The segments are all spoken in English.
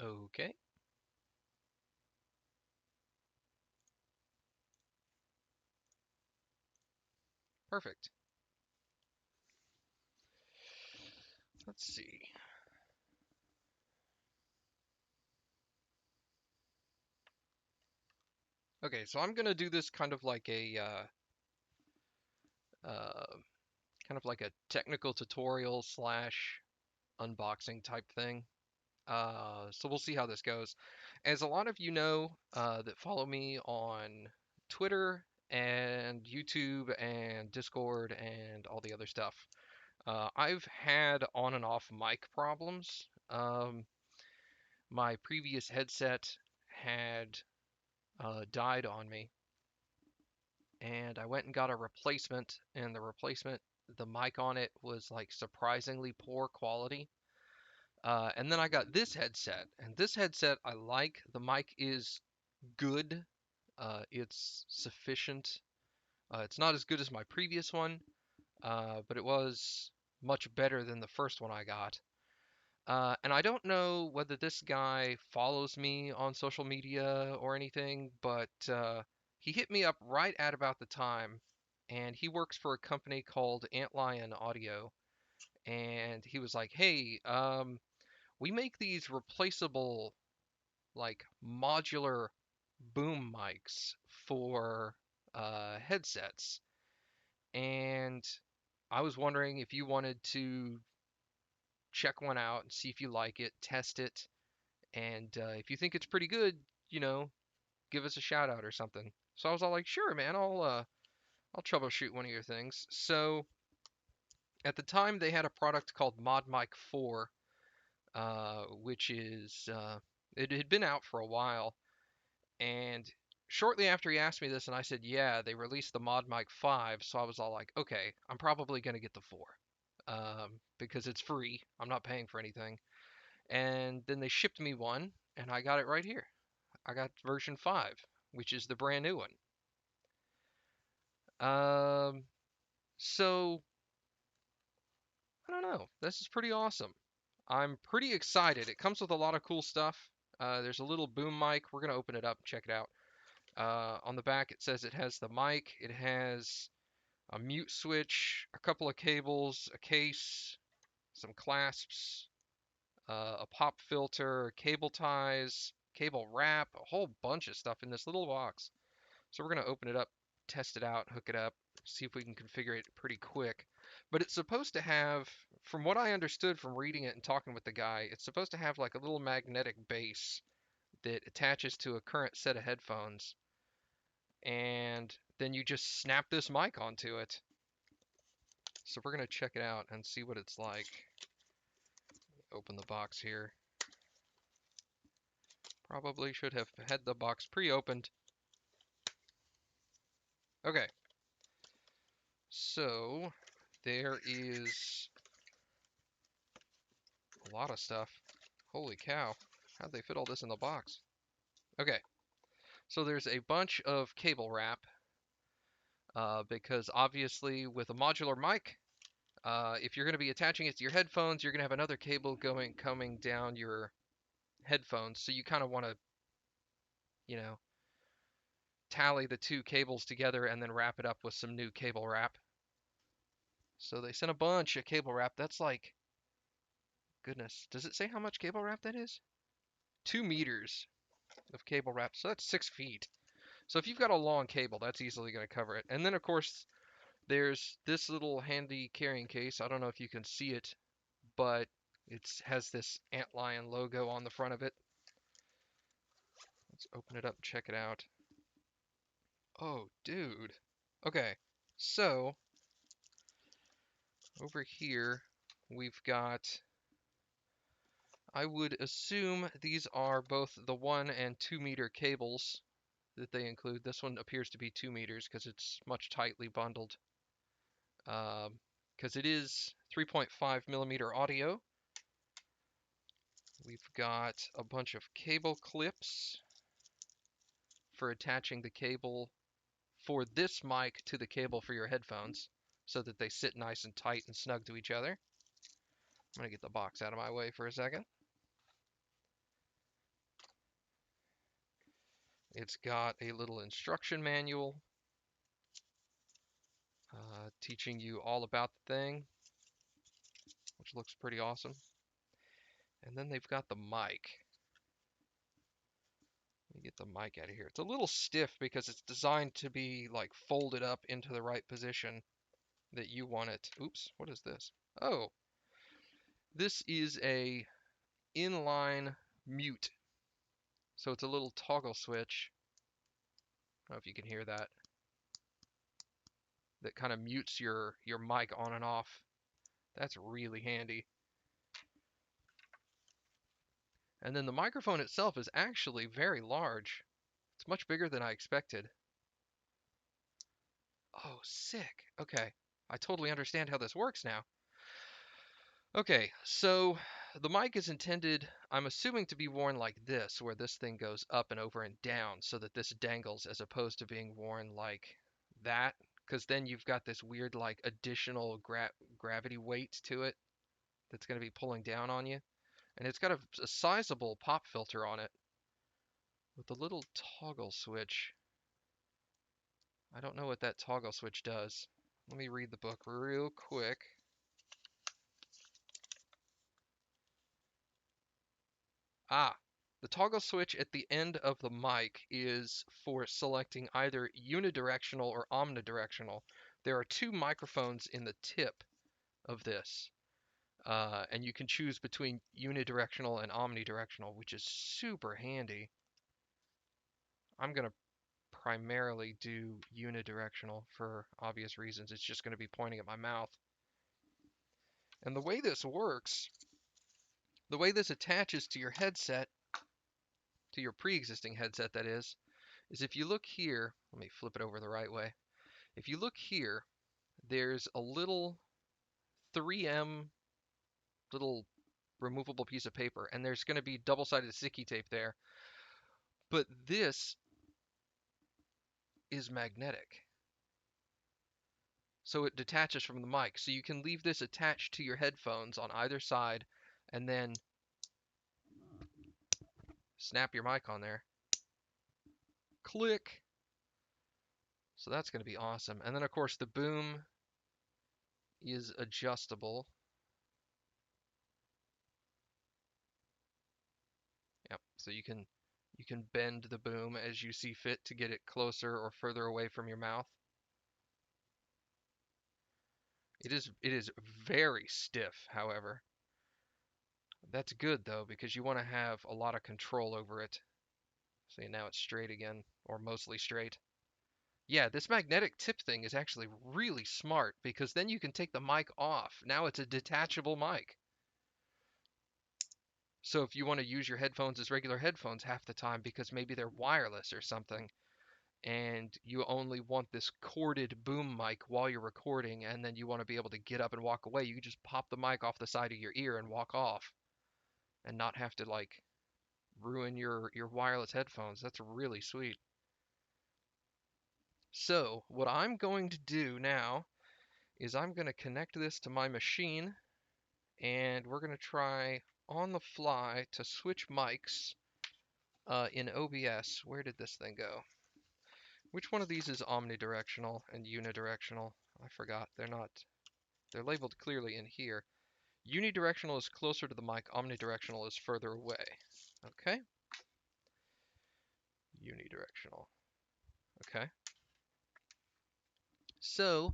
Okay, perfect. Let's see. Okay, so I'm gonna do this kind of like a uh, kind of like a technical tutorial slash unboxing type thing. So we'll see how this goes. As a lot of you know that follow me on Twitter and YouTube and Discord and all the other stuff, I've had on and off mic problems. My previous headset had died on me, and I went and got a replacement, and the mic on it was like surprisingly poor quality. And then I got this headset, and this headset I like. The mic is good. It's sufficient. It's not as good as my previous one, but it was much better than the first one I got. And I don't know whether this guy follows me on social media or anything, but he hit me up right at about the time, and he works for a company called Antlion Audio, and he was like, "Hey, we make these replaceable, like modular boom mics for headsets, and I was wondering if you wanted to check one out and see if you like it, test it, and if you think it's pretty good, you know, give us a shout out or something." So I was all like, "Sure, man, I'll troubleshoot one of your things." So at the time, they had a product called ModMic 4, which is it had been out for a while, and shortly after he asked me this, and I said, "Yeah, they released the ModMic 5," so I was all like, "Okay, I'm probably gonna get the 4." Because it's free. I'm not paying for anything. And then they shipped me one, and I got it right here. I got version 5, which is the brand new one. Um, so I don't know. This is pretty awesome. I'm pretty excited. It comes with a lot of cool stuff. There's a little boom mic. We're gonna open it up and check it out. On the back, it says it has the mic. It has a mute switch, a couple of cables, a case, some clasps, a pop filter, cable ties, cable wrap, a whole bunch of stuff in this little box. So we're going to open it up, test it out, hook it up, see if we can configure it pretty quick. But it's supposed to have, from what I understood from reading it and talking with the guy, it's supposed to have like a little magnetic base that attaches to a current set of headphones. And then you just snap this mic onto it. So we're going to check it out and see what it's like. Open the box here. Probably should have had the box pre-opened. Okay, so there is a lot of stuff. Holy cow, how'd they fit all this in the box? Okay, so there's a bunch of cable wrap, because obviously with a modular mic, if you're going to be attaching it to your headphones, you're going to have another cable coming down your headphones. So you kind of want to, you know, tally the two cables together and then wrap it up with some new cable wrap. So they sent a bunch of cable wrap. That's like, goodness, does it say how much cable wrap that is? 2 meters of cable wrap. So that's 6 feet. So if you've got a long cable, that's easily going to cover it. And then, of course, there's this little handy carrying case. I don't know if you can see it, but it has this Antlion logo on the front of it. Let's open it up and check it out. Oh, dude. Okay, so over here we've got, I would assume these are both the 1 and 2 meter cables that they include. This one appears to be 2 meters because it's much tightly bundled. Because it is 3.5 millimeter audio. We've got a bunch of cable clips for attaching the cable for this mic to the cable for your headphones so that they sit nice and tight and snug to each other. I'm going to get the box out of my way for a second. It's got a little instruction manual teaching you all about the thing, which looks pretty awesome. And then they've got the mic. Let me get the mic out of here. It's a little stiff because it's designed to be like folded up into the right position that you want it. Oops, what is this? Oh, this is a inline mute. So it's a little toggle switch. I don't know if you can hear that. That kind of mutes your mic on and off. That's really handy. And then the microphone itself is actually very large. It's much bigger than I expected. Oh, sick. Okay. I totally understand how this works now. Okay, so the mic is intended, I'm assuming, to be worn like this, where this thing goes up and over and down so that this dangles as opposed to being worn like that, because then you've got this weird like additional gravity weight to it that's going to be pulling down on you. And it's got a sizable pop filter on it with a little toggle switch. I don't know what that toggle switch does. Let me read the book real quick. Ah, the toggle switch at the end of the mic is for selecting either unidirectional or omnidirectional. There are two microphones in the tip of this, and you can choose between unidirectional and omnidirectional, which is super handy. I'm going to primarily do unidirectional for obvious reasons. It's just going to be pointing at my mouth. And the way this works, the way this attaches to your headset, to your pre-existing headset that is if you look here, let me flip it over the right way. If you look here, there's a little 3M little removable piece of paper, and there's going to be double-sided sticky tape there. But this is magnetic. So it detaches from the mic. So you can leave this attached to your headphones on either side and then snap your mic on there. Click. So that's going to be awesome. And then, of course, the boom is adjustable. Yep. So you can bend the boom as you see fit to get it closer or further away from your mouth. It is very stiff, however. That's good though, because you want to have a lot of control over it. See, now it's straight again, or mostly straight. Yeah, this magnetic tip thing is actually really smart because then you can take the mic off. Now it's a detachable mic. So if you want to use your headphones as regular headphones half the time because maybe they're wireless or something, and you only want this corded boom mic while you're recording, and then you want to be able to get up and walk away, you can just pop the mic off the side of your ear and walk off and not have to like ruin your wireless headphones. That's really sweet. So what I'm going to do now is I'm going to connect this to my machine, and we're going to try on the fly to switch mics in OBS. Where did this thing go? Which one of these is omnidirectional and unidirectional? I forgot. They're labeled clearly in here. Unidirectional is closer to the mic, omnidirectional is further away. Okay. Unidirectional. Okay. So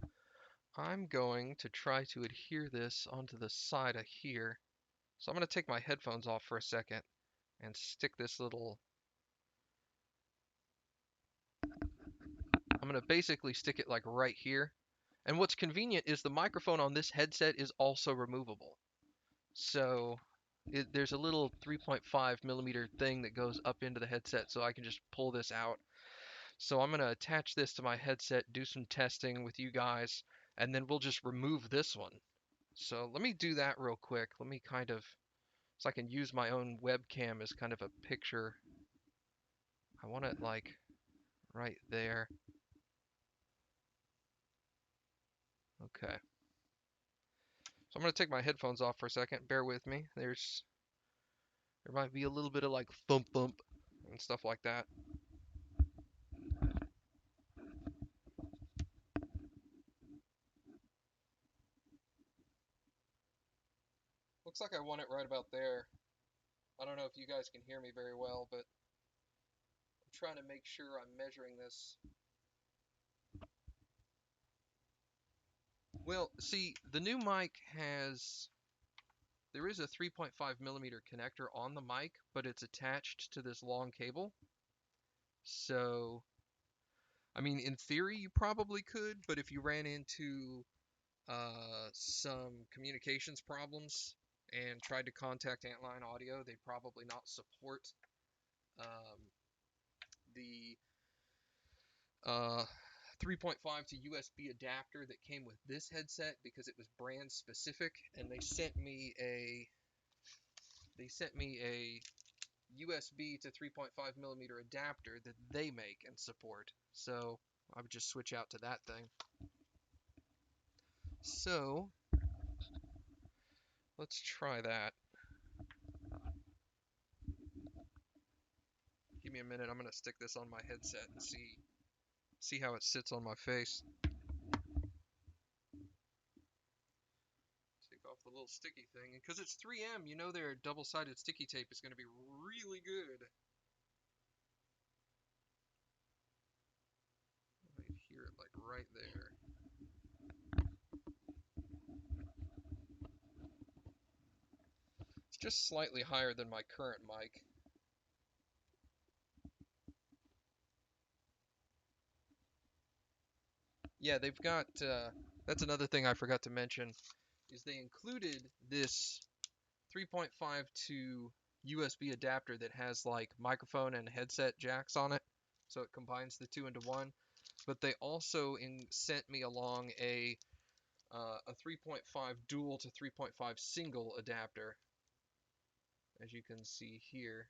I'm going to try to adhere this onto the side of here. So I'm going to take my headphones off for a second and stick this little... I'm going to basically stick it like right here. And what's convenient is the microphone on this headset is also removable. So there's a little 3.5 millimeter thing that goes up into the headset, so I can just pull this out. So I'm going to attach this to my headset, do some testing with you guys, and then we'll just remove this one. So let me do that real quick. Let me kind of, so I can use my own webcam as kind of a picture. I want it like right there. Okay. So I'm going to take my headphones off for a second. Bear with me. There might be a little bit of like thump thump and stuff like that. Looks like I want it right about there. I don't know if you guys can hear me very well, but I'm trying to make sure I'm measuring this. Well, see, the new mic there is a 3.5 millimeter connector on the mic, but it's attached to this long cable. So, I mean, in theory, you probably could, but if you ran into some communications problems and tried to contact Antlion Audio, they'd probably not support um, the 3.5 to USB adapter that came with this headset because it was brand specific, and they sent me a USB to 3.5 millimeter adapter that they make and support. So I would just switch out to that thing. So let's try that. Give me a minute. I'm gonna stick this on my headset and see how it sits on my face. Take off the little sticky thing, and because it's 3M, you know their double-sided sticky tape is gonna be really good. I hear it like right there. It's just slightly higher than my current mic. Yeah, they've got, that's another thing I forgot to mention, is they included this 3.5 to USB adapter that has like microphone and headset jacks on it, so it combines the two into one. But they also sent me along a 3.5 dual to 3.5 single adapter, as you can see here.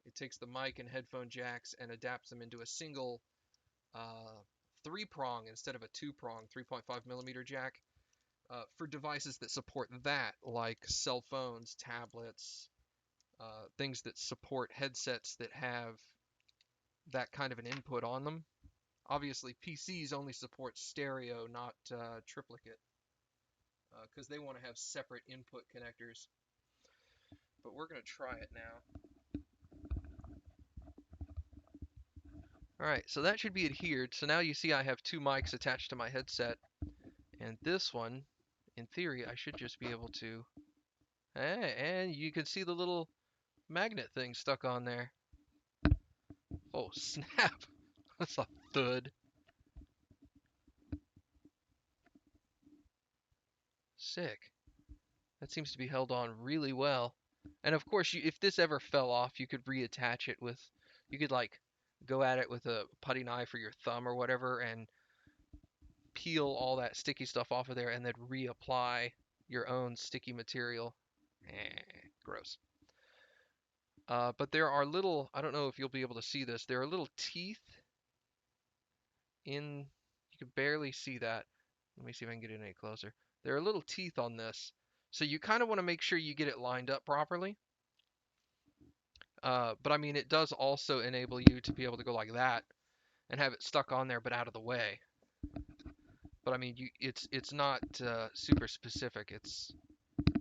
It takes the mic and headphone jacks and adapts them into a single uh, three-prong instead of a two-prong 3.5 millimeter jack for devices that support that, like cell phones, tablets, things that support headsets that have that kind of an input on them. Obviously, PCs only support stereo, not triplicate, because they want to have separate input connectors. But we're going to try it now. Alright, so that should be adhered. So now you see I have two mics attached to my headset. And this one, in theory, I should just be able to... Hey, and you can see the little magnet thing stuck on there. Oh, snap! That's a thud. Sick. That seems to be held on really well. And of course, if this ever fell off, you could reattach it with... You could, like, go at it with a putty knife or your thumb or whatever and peel all that sticky stuff off of there and then reapply your own sticky material. Gross. But there are little, I don't know if you'll be able to see this, there are little teeth in, you can barely see that. Let me see if I can get it any closer. There are little teeth on this. So you kind of want to make sure you get it lined up properly. But I mean, it does also enable you to be able to go like that and have it stuck on there but out of the way. But I mean, it's not super specific. It's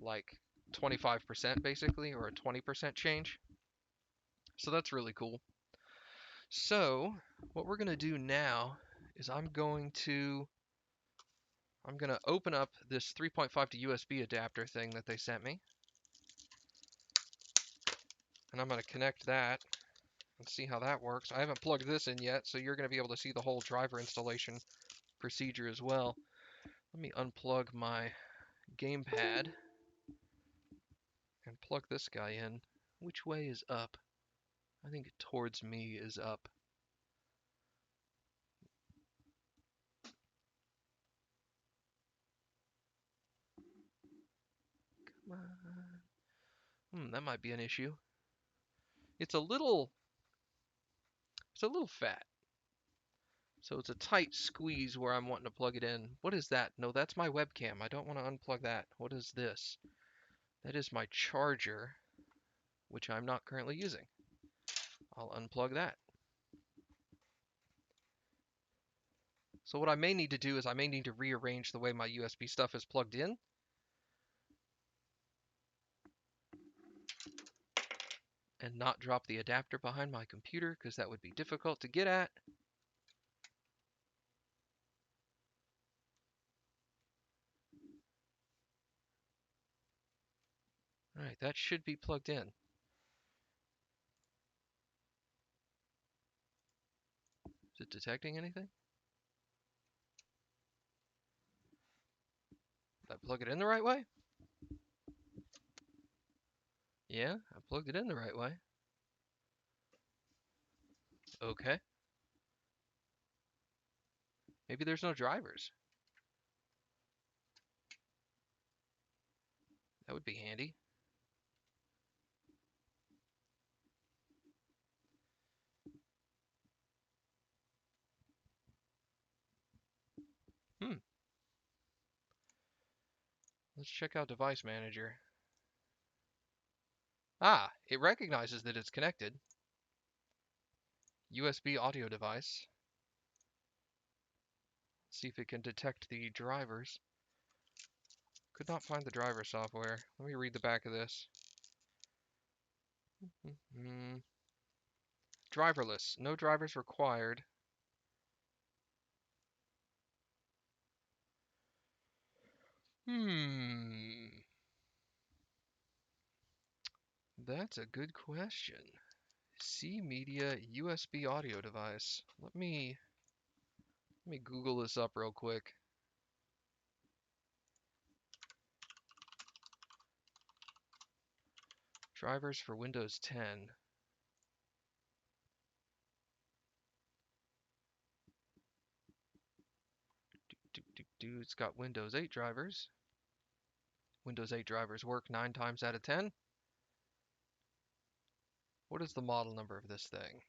like 25% basically, or a 20% change. So that's really cool. So what we're gonna do now is I'm gonna open up this 3.5 to USB adapter thing that they sent me, and I'm gonna connect that and see how that works. I haven't plugged this in yet, so you're gonna be able to see the whole driver installation procedure as well. Let me unplug my gamepad and plug this guy in. Which way is up? I think towards me is up. Come on. That might be an issue. It's a little fat. So it's a tight squeeze where I'm wanting to plug it in. What is that? No, that's my webcam. I don't want to unplug that. What is this? That is my charger, which I'm not currently using. I'll unplug that. So what I may need to do is I may need to rearrange the way my USB stuff is plugged in. and not drop the adapter behind my computer because that would be difficult to get at. All right, that should be plugged in. Is it detecting anything? Did I plug it in the right way? Yeah, I plugged it in the right way. Okay. Maybe there's no drivers. That would be handy. Hmm. Let's check out Device Manager. Ah, it recognizes that it's connected. USB audio device. See if it can detect the drivers. Could not find the driver software. Let me read the back of this. Driverless. No drivers required. That's a good question. C Media USB audio device. Let me Google this up real quick. Drivers for Windows 10. It's got Windows 8 drivers. Windows 8 drivers work 9 times out of 10. What is the model number of this thing?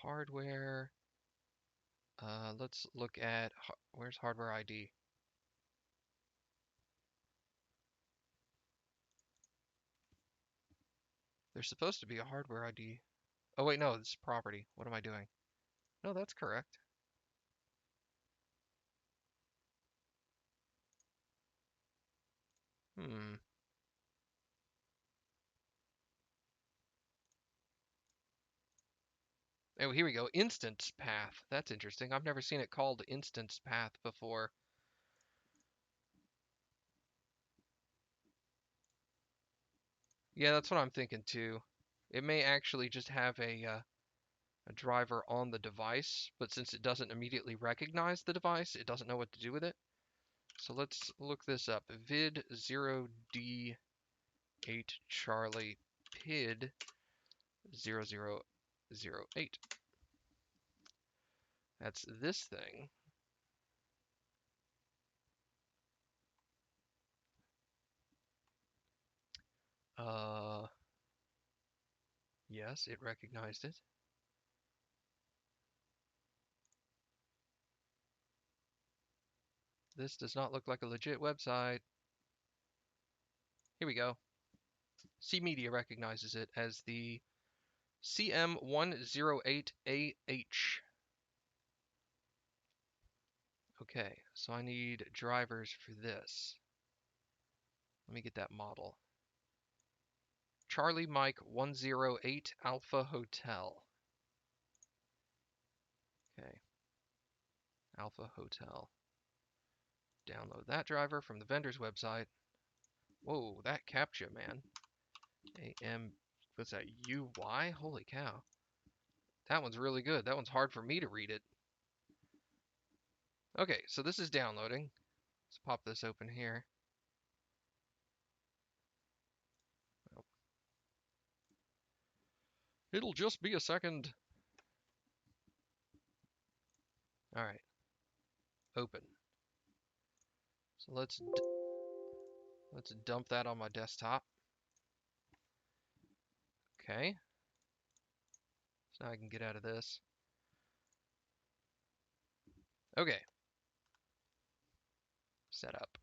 Hardware. Let's look at, where's hardware ID? There's supposed to be a hardware ID. Oh wait, no, this is property. What am I doing? No, that's correct. Hmm. Oh, here we go. Instance path. That's interesting. I've never seen it called instance path before. Yeah, that's what I'm thinking too. It may actually just have a driver on the device, but since it doesn't immediately recognize the device, it doesn't know what to do with it. So let's look this up. Vid0D8 Charlie PID 0008. That's this thing. Uh, yes, it recognized it. This does not look like a legit website. Here we go. C Media recognizes it as the CM108AH. Okay, so I need drivers for this. Let me get that model. Charlie Mike 108 Alpha Hotel. Okay, Alpha Hotel. Download that driver from the vendor's website. Whoa, that CAPTCHA, man. AM, what's that, UY? Holy cow. That one's really good. That one's hard for me to read it. Okay, so this is downloading. Let's pop this open here. It'll just be a second. All right, open. So let's dump that on my desktop. Okay. So now I can get out of this. Okay. Setup.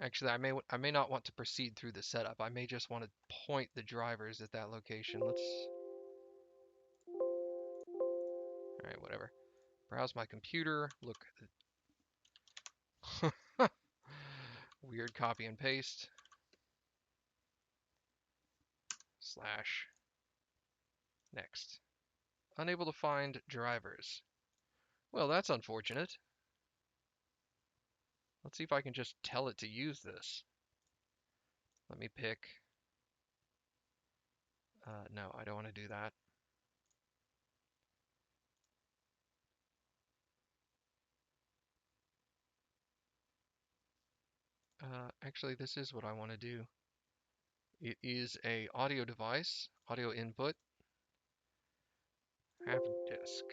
Actually, I may not want to proceed through the setup. I may just want to point the drivers at that location. All right, whatever. Browse my computer. Look. weird copy and paste slash next. Unable to find drivers. Well, that's unfortunate. Let's see if I can just tell it to use this. Let me pick. No, I don't want to do that. Actually, this is what I want to do. It is a audio device, audio input, have disk.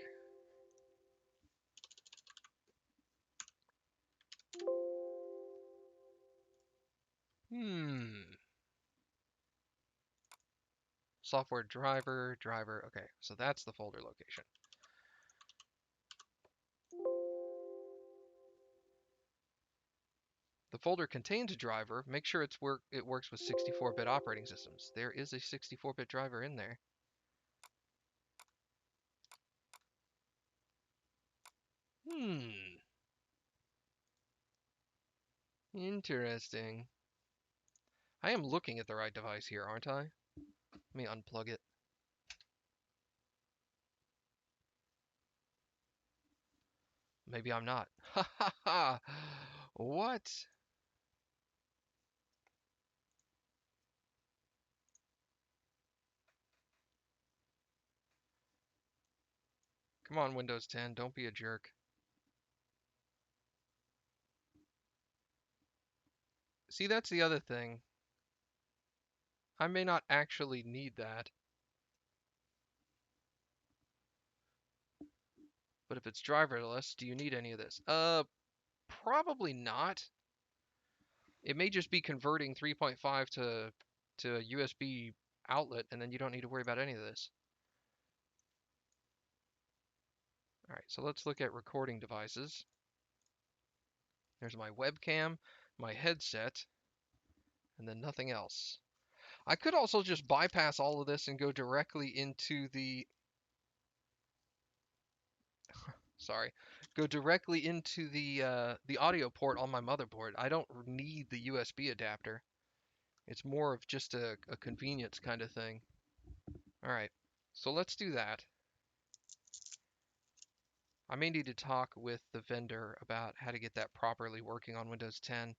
Software driver, driver. Okay, so that's the folder location. The folder contains a driver. Make sure it works with 64-bit operating systems. There is a 64-bit driver in there. Interesting. I am looking at the right device here, aren't I? Let me unplug it. Maybe I'm not. Ha ha ha! What? Come on, Windows 10, don't be a jerk. See, that's the other thing. I may not actually need that. But if it's driverless, do you need any of this? Probably not. It may just be converting 3.5 to a USB outlet, and then you don't need to worry about any of this. All right, so let's look at recording devices. There's my webcam, my headset, and then nothing else. I could also just bypass all of this and go directly into the the audio port on my motherboard. I don't need the USB adapter. It's more of just a convenience kind of thing. All right, so let's do that. I may need to talk with the vendor about how to get that properly working on Windows 10.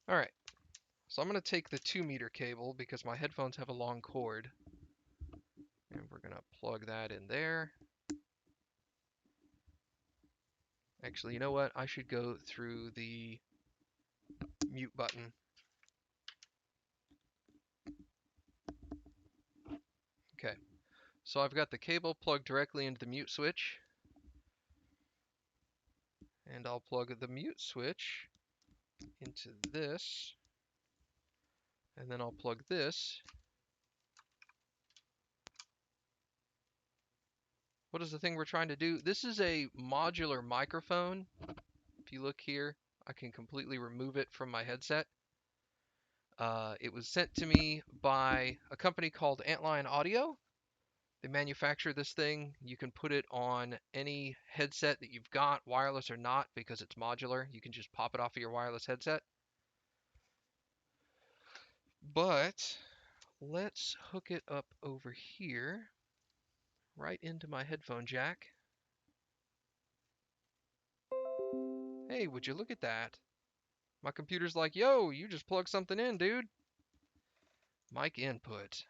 All right, so I'm going to take the 2-meter cable because my headphones have a long cord. And we're going to plug that in there. Actually, you know what? I should go through the mute button. Okay, so I've got the cable plugged directly into the mute switch. And I'll plug the mute switch into this. And then I'll plug this. What is the thing we're trying to do? This is a modular microphone. If you look here, I can completely remove it from my headset. It was sent to me by a company called Antlion Audio. They manufacture this thing. You can put it on any headset that you've got, wireless or not, because it's modular. You can just pop it off of your wireless headset. But let's hook it up over here, right into my headphone jack. Hey, would you look at that? My computer's like, yo, you just plugged something in, dude. Mic input.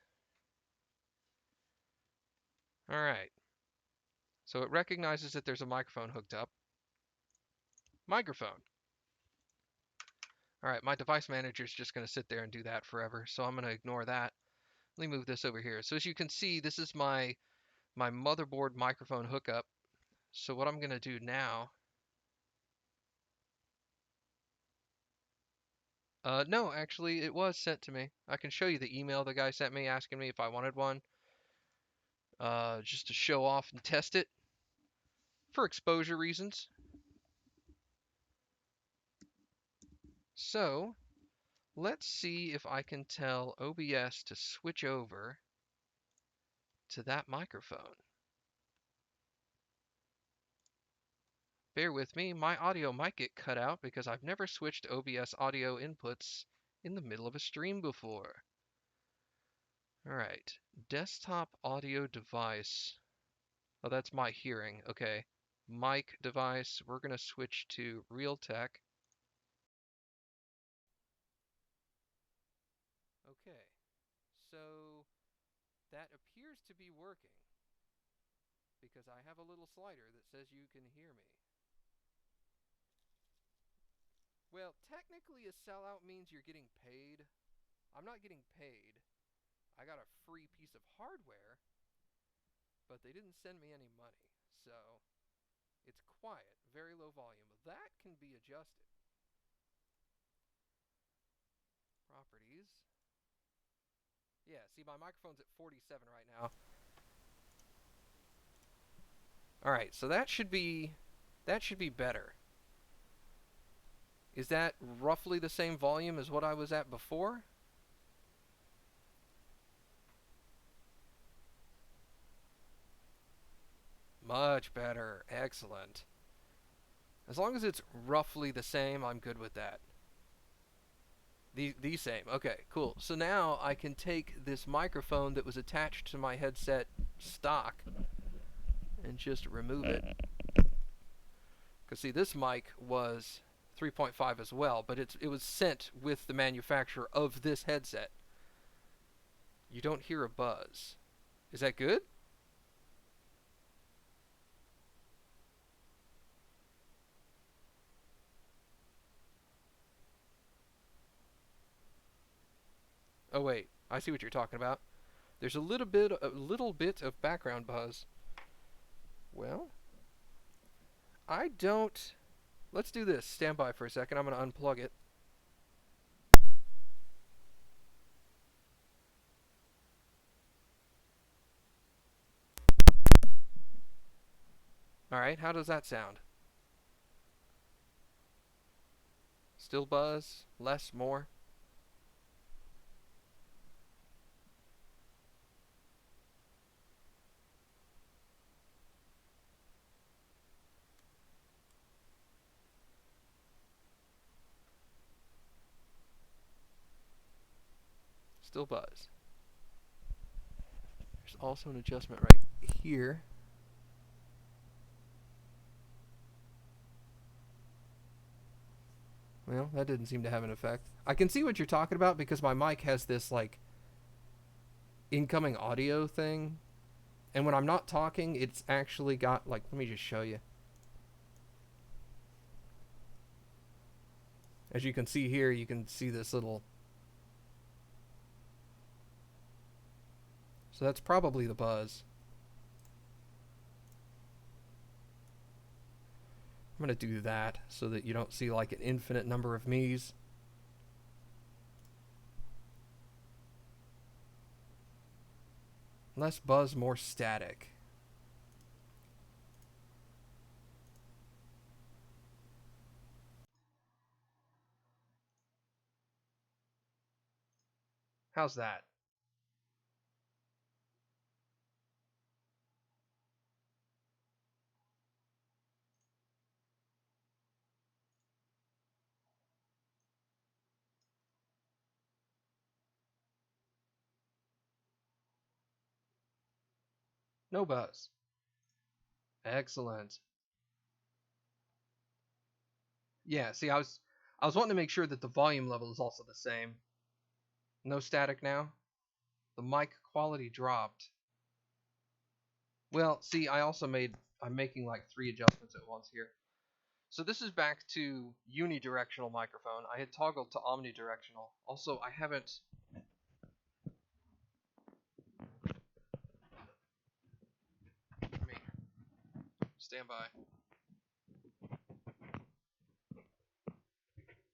All right. So it recognizes that there's a microphone hooked up. Microphone. All right, my device manager is just going to sit there and do that forever, so I'm going to ignore that. Let me move this over here. So as you can see, this is my motherboard microphone hookup. So what I'm going to do now... no, actually, it was sent to me. I can show you the email the guy sent me asking me if I wanted one. Just to show off and test it for exposure reasons. So let's see if I can tell OBS to switch over to that microphone. Bear with me, my audio might get cut out because I've never switched OBS audio inputs in the middle of a stream before. Alright, desktop audio device. Oh, that's my hearing, okay. Mic device, we're gonna switch to Realtek. Okay, so that appears to be working because I have a little slider that says you can hear me. Well, technically a sellout means you're getting paid. I'm not getting paid. I got a free piece of hardware, but they didn't send me any money. So it's quiet, very low volume. That can be adjusted. Properties. Yeah, see my microphone's at 47 right now. All right, so that should be better. Is that roughly the same volume as what I was at before? Much better. Excellent. As long as it's roughly the same, I'm good with that. The same. Okay, cool. So now I can take this microphone that was attached to my headset stock and just remove it. Because see, this mic was 3.5 as well, but it was sent with the manufacturer of this headset. You don't hear a buzz. Is that good? Oh wait, I see what you're talking about. There's a little bit of background buzz. Well, I don't. Let's do this. Stand by for a second. I'm going to unplug it. All right, how does that sound? Still buzz? Less? More? Still buzz. There's also an adjustment right here. Well, that didn't seem to have an effect. I can see what you're talking about because my mic has this, like, incoming audio thing. And when I'm not talking, it's actually got, like, let me just show you. As you can see here, you can see this little... So that's probably the buzz. I'm going to do that so that you don't see, like, an infinite number of me's. Less buzz, more static. How's that? No buzz. Excellent. Yeah, see, I was wanting to make sure that the volume level is also the same. No static now. The mic quality dropped. Well, see, I'm making like 3 adjustments at once here. So this is back to unidirectional microphone. I had toggled to omnidirectional. Also, I haven't... Let me stand by.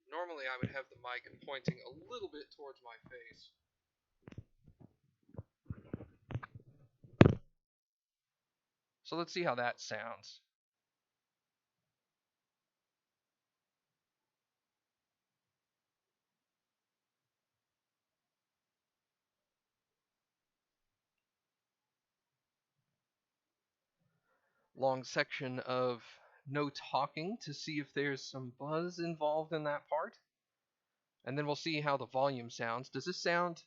Normally I would have the mic pointing a little bit towards my face. So let's see how that sounds. Long section of no talking to see if there's some buzz involved in that part. And then we'll see how the volume sounds. Does this sound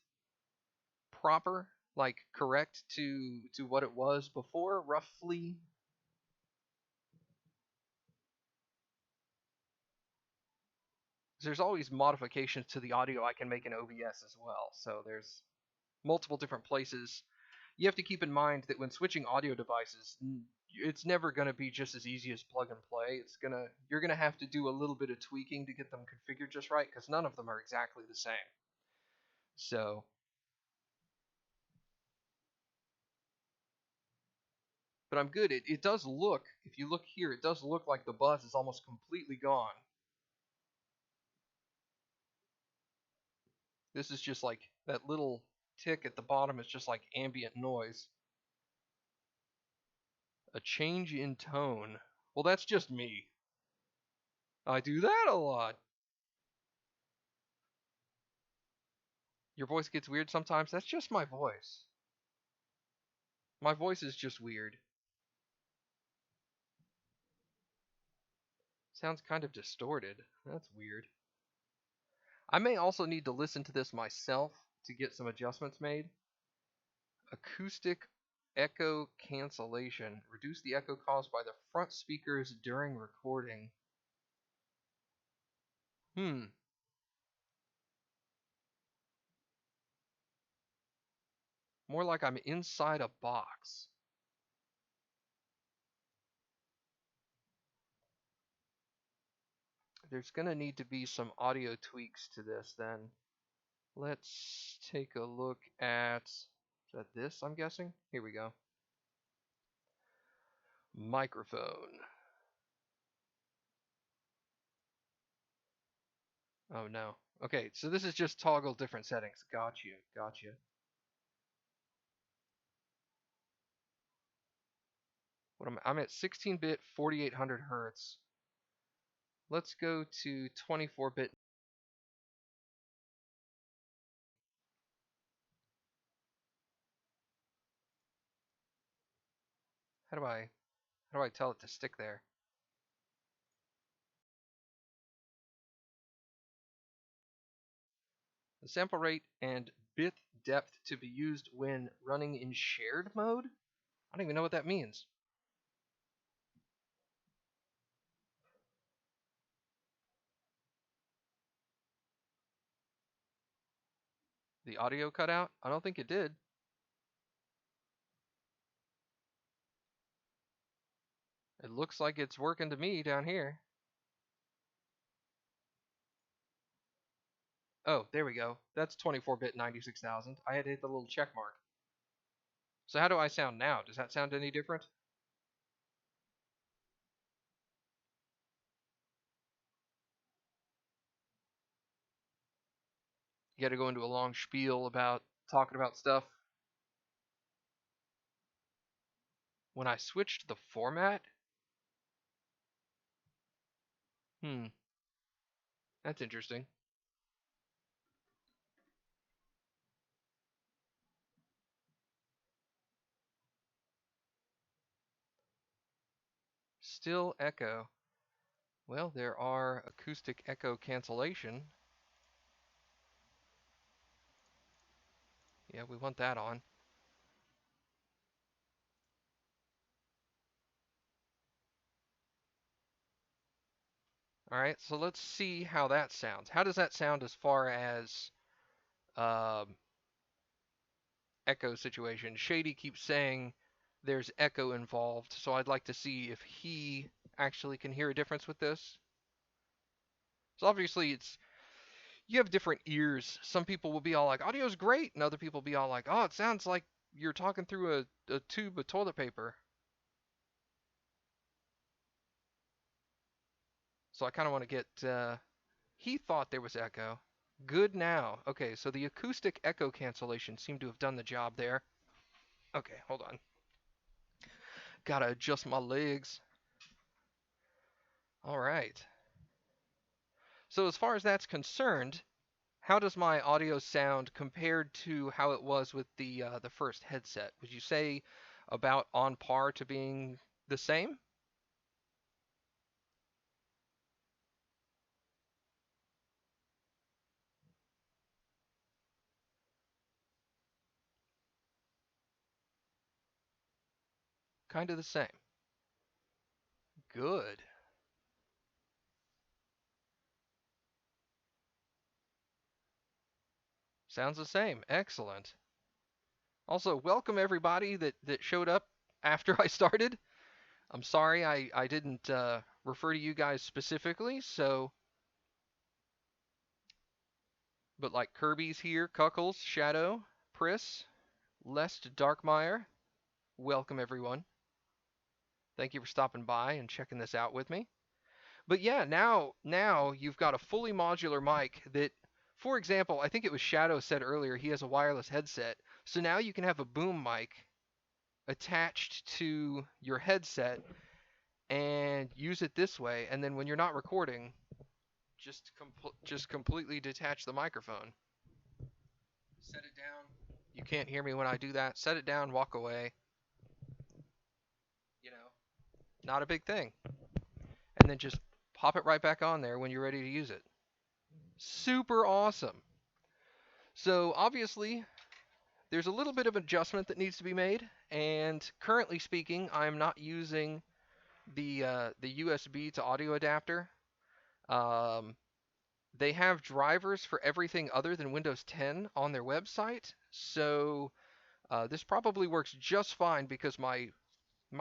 proper? Like correct to what it was before, roughly? There's always modifications to the audio I can make in OBS as well. So there's multiple different places. You have to keep in mind that when switching audio devices, it's never going to be just as easy as plug and play. You're going to have to do a little bit of tweaking to get them configured just right because none of them are exactly the same. So, but I'm good. It does look, if you look here, it does look like the buzz is almost completely gone. This is just like that little tick at the bottom is just like ambient noise. A change in tone. Well, that's just me. I do that a lot. Your voice gets weird sometimes. That's just my voice. My voice is just weird. Sounds kind of distorted. That's weird. I may also need to listen to this myself to get some adjustments made. Acoustic echo cancellation. Reduce the echo caused by the front speakers during recording. Hmm. More like I'm inside a box. There's going to need to be some audio tweaks to this then. Let's take a look at, is that this, I'm guessing? Here we go. Microphone. Oh no. Okay, so this is just toggle different settings. Gotcha. I'm at 16-bit, 4800 hertz. Let's go to 24-bit. How do I tell it to stick there? The sample rate and bit depth to be used when running in shared mode? I don't even know what that means. The audio cut out? I don't think it did. It looks like it's working to me down here. Oh, there we go. That's 24-bit 96,000. I had to hit the little check mark. So how do I sound now? Does that sound any different? You got to go into a long spiel about talking about stuff. When I switched the format? That's interesting. Still echo. Well, there are acoustic echo cancellation. Yeah, we want that on. Alright, so let's see how that sounds. How does that sound as far as echo situation? Shady keeps saying there's echo involved, so I'd like to see if he actually can hear a difference with this. So obviously you have different ears. Some people will be all like, audio's great, and other people will be all like, oh, it sounds like you're talking through a tube of toilet paper. So I kind of want to get, he thought there was echo. Good now. Okay, so the acoustic echo cancellation seemed to have done the job there. Okay, hold on. Gotta adjust my legs. All right. So as far as that's concerned, how does my audio sound compared to how it was with the first headset? Would you say about on par to being the same? Kind of the same. Good. Sounds the same. Excellent. Also, welcome everybody that showed up after I started. I'm sorry I didn't refer to you guys specifically, so but like Kirby's here, Cuckles, Shadow, Priss, Lest Darkmire. Welcome everyone. Thank you for stopping by and checking this out with me. But yeah, now you've got a fully modular mic that, for example, I think it was Shadow said earlier he has a wireless headset. So now you can have a boom mic attached to your headset and use it this way. And then when you're not recording, just completely detach the microphone. Set it down. You can't hear me when I do that. Set it down, walk away. You know, not a big thing. And then just pop it right back on there when you're ready to use it. Super awesome. So obviously, there's a little bit of adjustment that needs to be made. And currently speaking, I'm not using the USB to audio adapter. Um, they have drivers for everything other than Windows 10 on their website. So this probably works just fine because my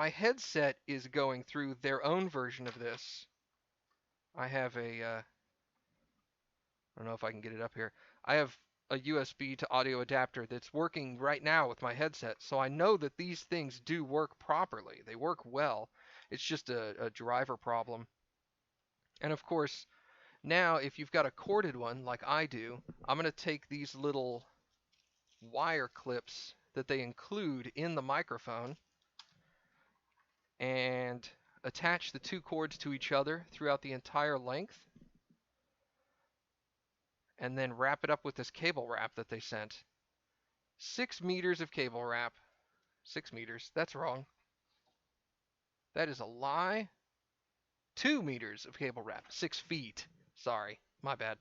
headset is going through their own version of this. I have I don't know if I can get it up here. I have a USB to audio adapter that's working right now with my headset, so I know that these things do work properly. They work well. It's just a driver problem. And of course, now if you've got a corded one like I do, I'm going to take these little wire clips that they include in the microphone and attach the two cords to each other throughout the entire length, and then wrap it up with this cable wrap that they sent. 6 meters of cable wrap. 6 meters. That's wrong. That is a lie. 2 meters of cable wrap. 6 feet. Sorry. My bad.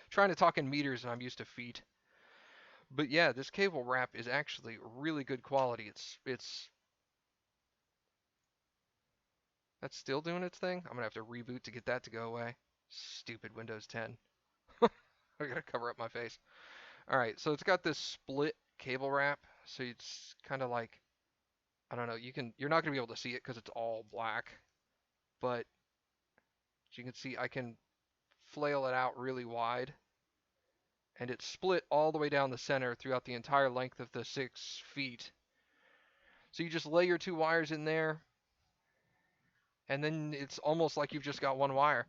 Trying to talk in meters and I'm used to feet. But yeah, this cable wrap is actually really good quality. It's That's still doing its thing. I'm gonna have to reboot to get that to go away. Stupid Windows 10. I gotta cover up my face. All right, so it's got this split cable wrap, so it's kind of like, I don't know. You're not gonna be able to see it because it's all black, but as you can see, I can flail it out really wide, and it's split all the way down the center throughout the entire length of the 6 feet. So you just lay your two wires in there, and then it's almost like you've just got one wire.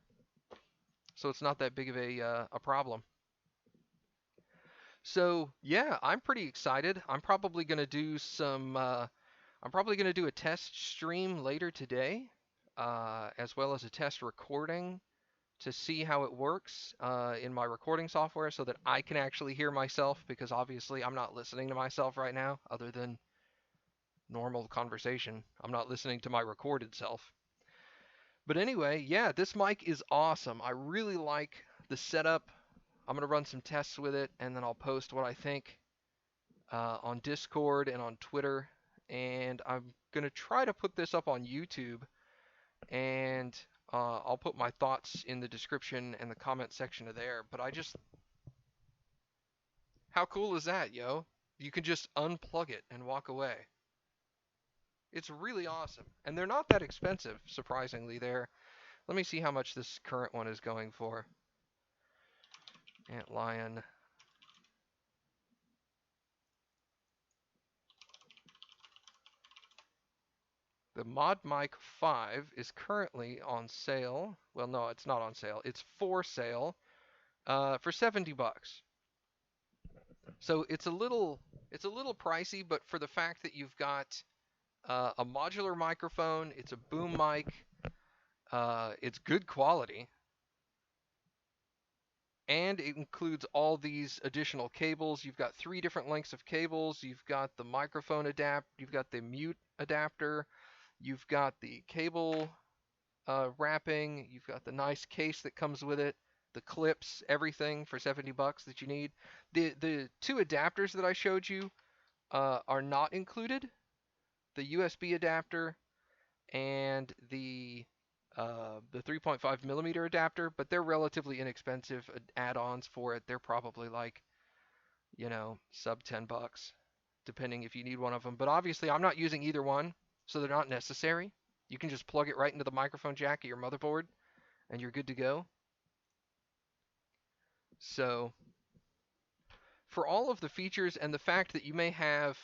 So it's not that big of a problem. So yeah, I'm pretty excited. I'm probably gonna do some. I'm probably gonna do a test stream later today, as well as a test recording to see how it works in my recording software, so that I can actually hear myself. Because obviously, I'm not listening to myself right now, other than normal conversation. I'm not listening to my recorded self. But anyway, yeah, this mic is awesome. I really like the setup. I'm gonna run some tests with it, and then I'll post what I think on Discord and on Twitter. And I'm going to try to put this up on YouTube, and I'll put my thoughts in the description and the comment section of there. But how cool is that, yo? You can just unplug it and walk away. It's really awesome. And they're not that expensive, surprisingly. Let me see how much this current one is going for. Antlion. The ModMic 5 is currently on sale. Well, no, it's not on sale. It's for sale for $70. So it's a little pricey, but for the fact that you've got a modular microphone, it's a boom mic, it's good quality, and it includes all these additional cables. You've got 3 different lengths of cables. You've got the microphone you've got the mute adapter, you've got the cable wrapping, you've got the nice case that comes with it, the clips, everything for $70 that you need. The 2 adapters that I showed you are not included. the USB adapter and the 3.5 millimeter adapter, but they're relatively inexpensive add-ons for it. They're probably like, sub $10, depending if you need one of them. But obviously, I'm not using either one, so they're not necessary. You can just plug it right into the microphone jack of your motherboard, and you're good to go. So, for all of the features and the fact that you may have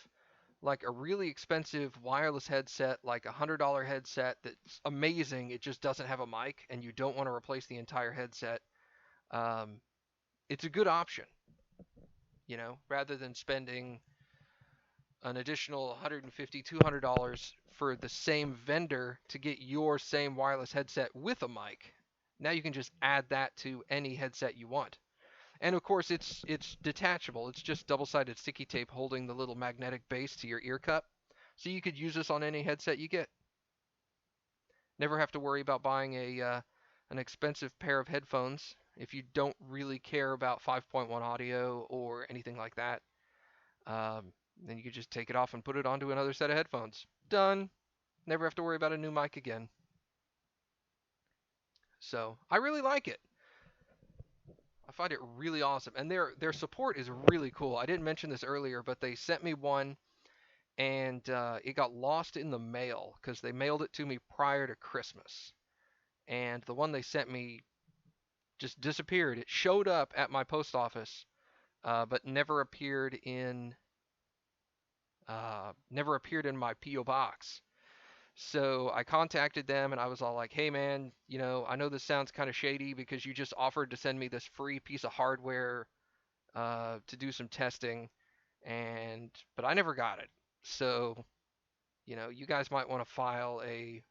like a really expensive wireless headset, like $100 headset that's amazing, it just doesn't have a mic, and you don't want to replace the entire headset, um, it's a good option, rather than spending an additional $150, $200 for the same vendor to get your same wireless headset with a mic. Now you can just add that to any headset you want. And of course, it's detachable. It's just double-sided sticky tape holding the little magnetic base to your ear cup. So you could use this on any headset you get. Never have to worry about buying an expensive pair of headphones if you don't really care about 5.1 audio or anything like that. Um, then you could just take it off and put it onto another set of headphones. Done. Never have to worry about a new mic again. So I really like it. I find it really awesome, and their support is really cool. I didn't mention this earlier, but they sent me one, and it got lost in the mail because they mailed it to me prior to Christmas, and the one they sent me just disappeared. It showed up at my post office, but never appeared in my PO box. So I contacted them and I was all like, "Hey man, I know this sounds kind of shady because you just offered to send me this free piece of hardware to do some testing, but I never got it. So, you guys might want to file a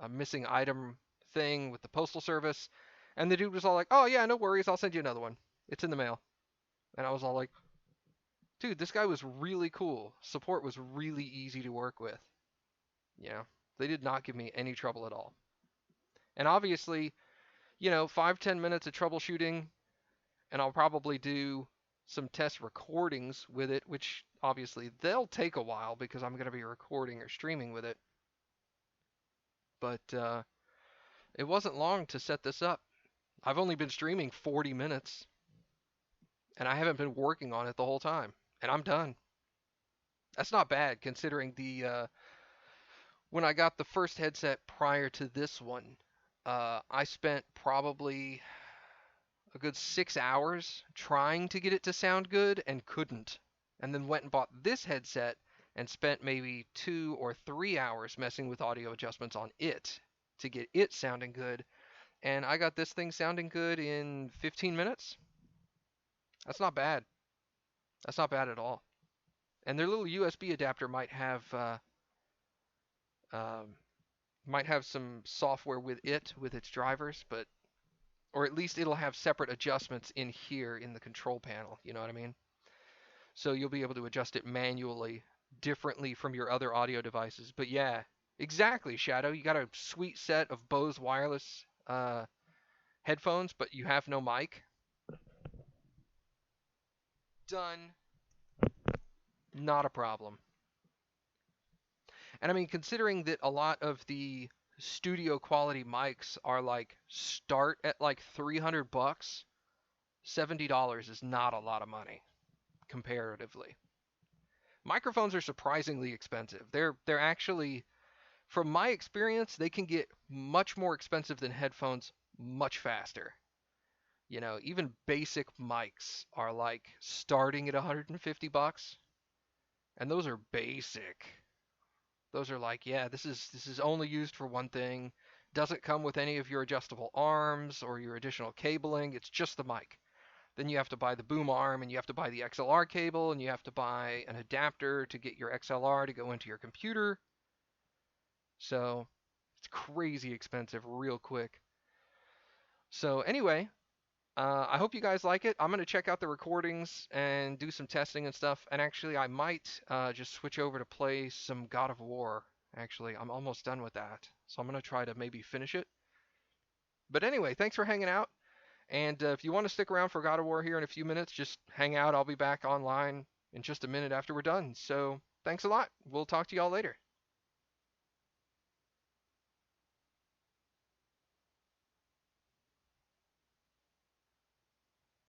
missing item thing with the postal service." And the dude was all like, "Oh yeah, no worries, I'll send you another one. It's in the mail." And I was all like, "Dude, this guy was really cool. Support was really easy to work with. They did not give me any trouble at all." And obviously, 5-10 minutes of troubleshooting, and I'll probably do some test recordings with it, which obviously they'll take a while because I'm going to be recording or streaming with it. But it wasn't long to set this up. I've only been streaming 40 minutes, and I haven't been working on it the whole time, and I'm done. That's not bad considering when I got the first headset prior to this one, I spent probably a good 6 hours trying to get it to sound good and couldn't. And then went and bought this headset and spent maybe 2 or 3 hours messing with audio adjustments on it to get it sounding good. And I got this thing sounding good in 15 minutes. That's not bad. That's not bad at all. And their little USB adapter um, might have some software with its drivers, or at least it'll have separate adjustments in here in the control panel. You know what I mean? So you'll be able to adjust it manually differently from your other audio devices. But yeah, exactly, Shadow. You got a sweet set of Bose wireless headphones, but you have no mic. Done. Not a problem. And I mean, considering that a lot of the studio quality mics are like start at like $300, $70 is not a lot of money comparatively. Microphones are surprisingly expensive. They're actually, from my experience, they can get much more expensive than headphones much faster. Even basic mics are like starting at $150, and those are basic. Those are like, yeah, this is only used for one thing. Doesn't come with any of your adjustable arms or your additional cabling. It's just the mic. Then you have to buy the boom arm, and you have to buy the XLR cable, and you have to buy an adapter to get your XLR to go into your computer. So it's crazy expensive real quick. So anyway, I hope you guys like it. I'm going to check out the recordings and do some testing and stuff. And actually, I might just switch over to play some God of War. Actually, I'm almost done with that. So I'm going to try to maybe finish it. But anyway, thanks for hanging out. And if you want to stick around for God of War here in a few minutes, just hang out. I'll be back online in just a minute after we're done. So thanks a lot. We'll talk to y'all later.